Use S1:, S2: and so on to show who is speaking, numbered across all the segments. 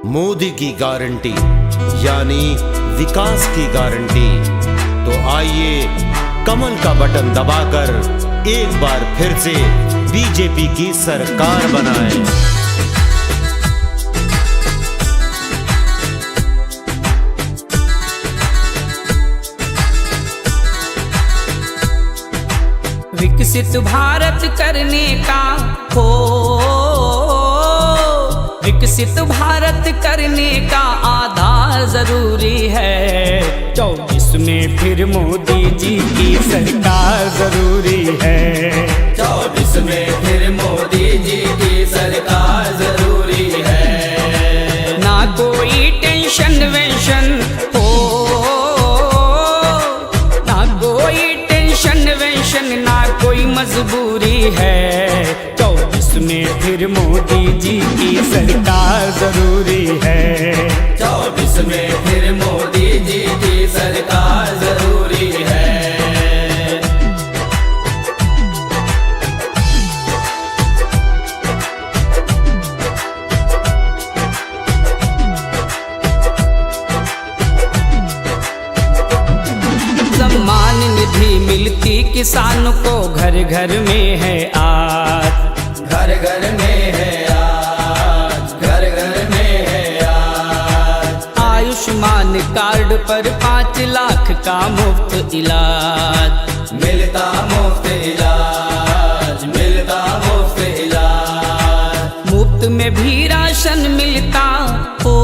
S1: मोदी की गारंटी यानी विकास की गारंटी। तो आइए कमल का बटन दबाकर एक बार फिर से बीजेपी की सरकार बनाएं।
S2: विकसित भारत करने का हो, विकसित भारत करने का आधार जरूरी है। 24 में फिर मोदी जी की सरकार जरूरी है।
S3: 24 में फिर मोदी जी की सरकार जरूरी है।
S2: ना कोई टेंशन वेंशन हो, ना कोई टेंशन वेंशन, ना कोई मजबूरी है। 24 में फिर मोदी जी की सरकार जरूरी है।
S3: 24 में फिर मोदी जी की सरकार जरूरी है।
S2: सम्मान निधि मिलती किसान को घर घर में है आज,
S3: घर घर में है आज, घर घर में है आज।
S2: आयुष्मान कार्ड पर 5 लाख का मुफ्त इलाज,
S3: मिलता मुफ्त इलाज, मिलता मुफ्त इलाज।
S2: मुफ्त में भी राशन मिलता हो,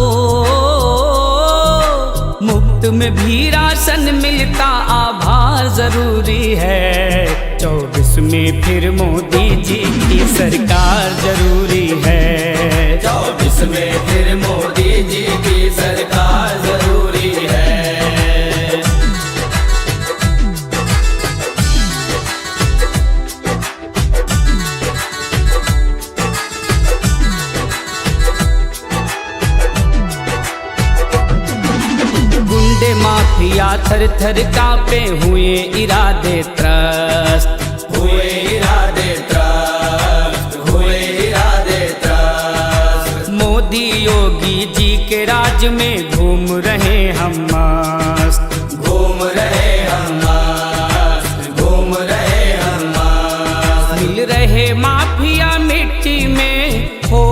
S2: मुफ्त में भी राशन मिलता, आभार जरूरी है। 24 में फिर मोदी जी की सरकार जरूरी है।
S3: 24 में फिर मोदी जी की सरकार जरूरी है।
S2: गुंडे माफिया थर थर कांपे, हुए इरादे त्रस्त,
S3: हुए इरादे त्रस्त, हुए इरादे त्रस्त।
S2: मोदी योगी जी के राज में घूम रहे हम मस्त,
S3: घूम रहे हम मस्त, घूम रहे हम मस्त।
S2: मिल रहे माफिया मिट्टी में हो,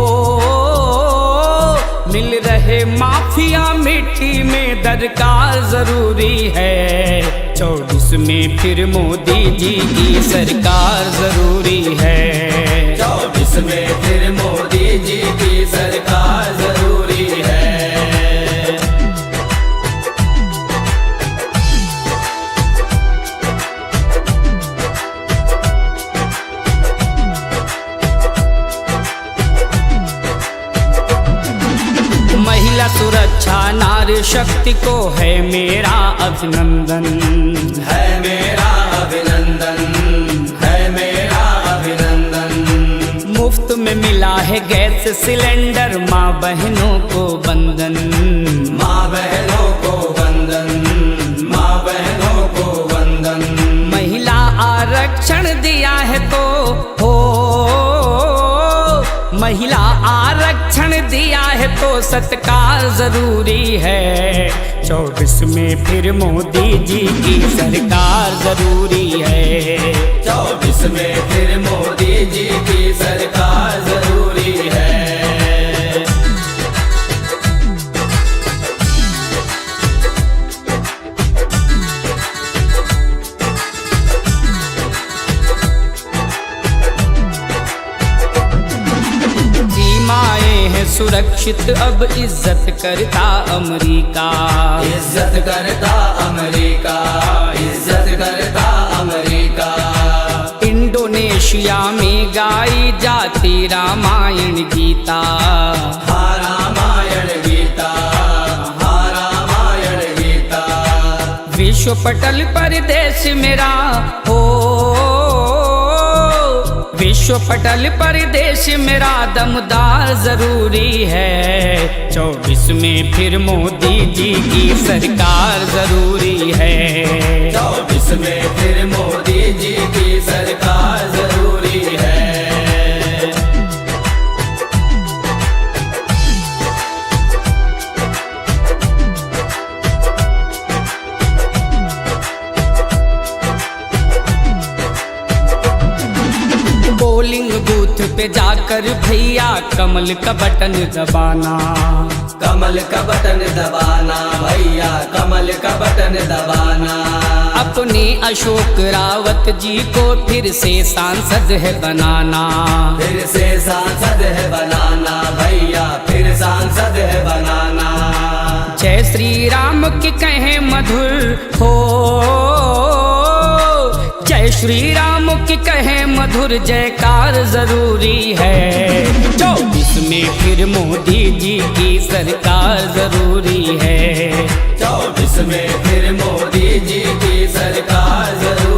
S2: मिल रहे माफिया मिट्टी में, दरकार जरूरी है। 24 में फिर मोदी जी की सरकार जरूरी है।
S3: 24 में फिर मोदी जी की सरकार जरूरी है।
S2: महिला सुरक्षा नारी शक्ति को है मेरा अभिनंदन,
S3: है मेरा अभिनंदन, है मेरा अभिनंदन।
S2: मुफ्त में मिला है गैस सिलेंडर, माँ बहनों को बंधन,
S3: माँ बहनों को वंदन, माँ बहनों को वंदन।
S2: महिला आरक्षण दिया है तो हो, महिला आरक्षण दिया है तो सत्कार जरूरी है। 24 में फिर मोदी जी की सरकार जरूरी है।
S3: 24 में फिर मोदी जी की सरकार जरूरी है।
S2: सीमाएं हैं सुरक्षित, अब इज्जत करता अमेरिका,
S3: इज्जत करता अमेरिका, इज्जत करता अमेरिका।
S2: इंडोनेशिया में गाई जाती रामायण गीता,
S3: हा रामायण गीता, हा रामायण गीता।
S2: विश्व पटल पर देश मेरा हो, विश्व पटल पर देश मेरा दमदार जरूरी है। 24 में फिर मोदी जी की सरकार जरूरी है।
S3: 24 में फिर मोदी जी की सरकार जरूरी है।
S2: पे जाकर भैया कमल का बटन दबाना।
S3: कमल का बटन दबाना भैया, कमल का बटन दबाना।
S2: अपने अशोक रावत जी को फिर से सांसद है बनाना।
S3: फिर से सांसद है बनाना भैया, फिर सांसद है बनाना।
S2: जय श्री राम की कहें मधुर हो, जय श्री राम की कहें मधुर जयकार जरूरी है। 24 में फिर मोदी जी की सरकार जरूरी है।
S3: 24 में फिर मोदी जी की सरकार जरूरी